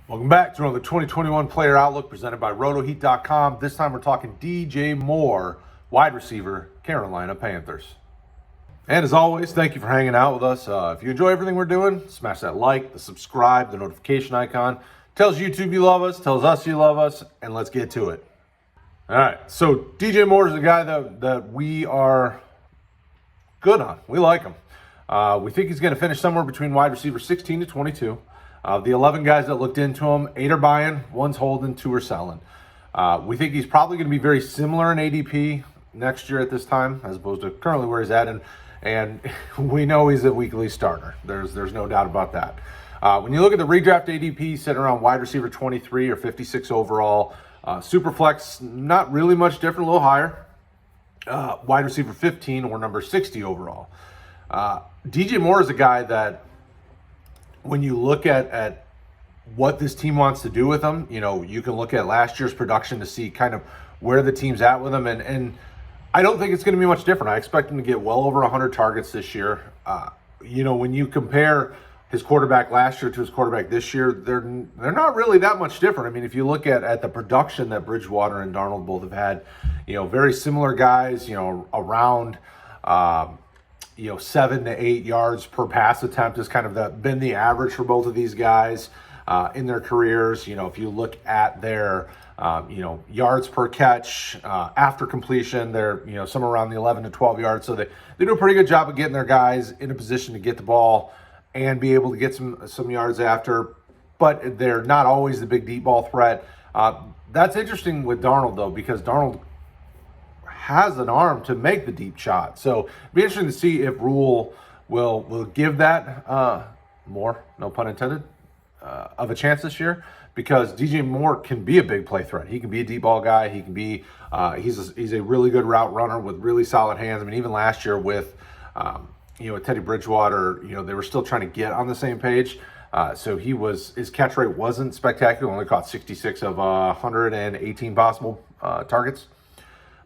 Welcome back to another 2021 Player Outlook presented by RotoHeat.com. This time we're talking DJ Moore, wide receiver, Carolina Panthers. And as always, thank you for hanging out with us. If you enjoy everything we're doing, smash that like, the subscribe, the notification icon. Tells YouTube you love us, tells us you love us, and let's get to it. All right, so DJ Moore is a guy that we are good on. We like him. We think he's going to finish somewhere between wide receiver 16 to 22. The 11 guys that looked into him, 8 are buying, 1's holding, 2 are selling. We think he's probably going to be very similar in ADP next year at this time, as opposed to currently where he's at, and we know he's a weekly starter. There's no doubt about that. When you look at the redraft ADP, sitting around wide receiver 23 or 56 overall, Superflex, not really much different, a little higher. Wide receiver 15 or number 60 overall. DJ Moore is a guy that, when you look at what this team wants to do with him, you know, you can look at last year's production to see kind of where the team's at with him. And I don't think it's going to be much different. I expect him to get well over 100 targets this year. You know, when you compare his quarterback last year to his quarterback this year, they're not really that much different. I mean, if you look at the production that Bridgewater and Darnold both have had, you know, very similar guys, you know, around 7 to 8 yards per pass attempt has kind of been the average for both of these guys in their careers. You know, if you look at their, yards per catch after completion, they're, somewhere around the 11 to 12 yards. So they do a pretty good job of getting their guys in a position to get the ball and be able to get some yards after, but they're not always the big deep ball threat. That's interesting with Darnold, though, because Darnold has an arm to make the deep shot. So it'd be interesting to see if Rule will give that more, no pun intended, of a chance this year, because DJ Moore can be a big play threat. He can be a deep ball guy. He can be he's a really good route runner with really solid hands. I mean, even last year with Teddy Bridgewater, they were still trying to get on the same page. So his catch rate wasn't spectacular. Only caught 66 of 118 possible targets,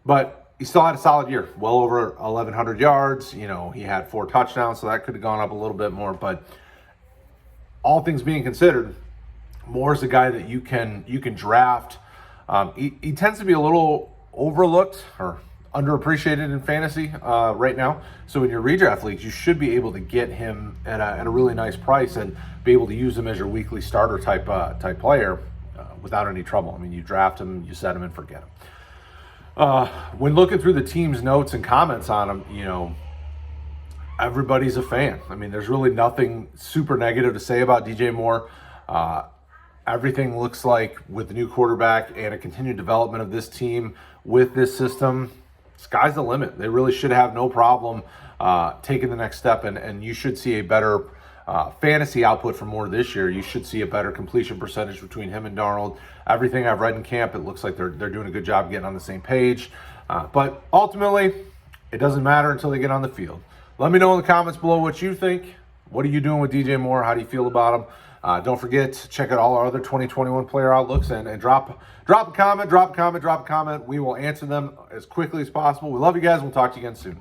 but he still had a solid year, well over 1,100 yards. He had 4 touchdowns, so that could have gone up a little bit more. But all things being considered, Moore's a guy that you can draft. He tends to be a little overlooked or underappreciated in fantasy right now. So in your redraft leagues, you should be able to get him at a really nice price and be able to use him as your weekly starter type player without any trouble. I mean, you draft him, you set him, and forget him. When looking through the team's notes and comments on him, everybody's a fan. I mean, there's really nothing super negative to say about DJ Moore. Everything looks like, with the new quarterback and a continued development of this team with this system, sky's the limit. They really should have no problem taking the next step, and you should see a better fantasy output from Moore this year. You should see a better completion percentage between him and Darnold. Everything I've read in camp, it looks like they're doing a good job getting on the same page. But ultimately, it doesn't matter until they get on the field. Let me know in the comments below what you think. What are you doing with DJ Moore? How do you feel about him? Don't forget to check out all our other 2021 player outlooks and drop a comment. We will answer them as quickly as possible. We love you guys. We'll talk to you again soon.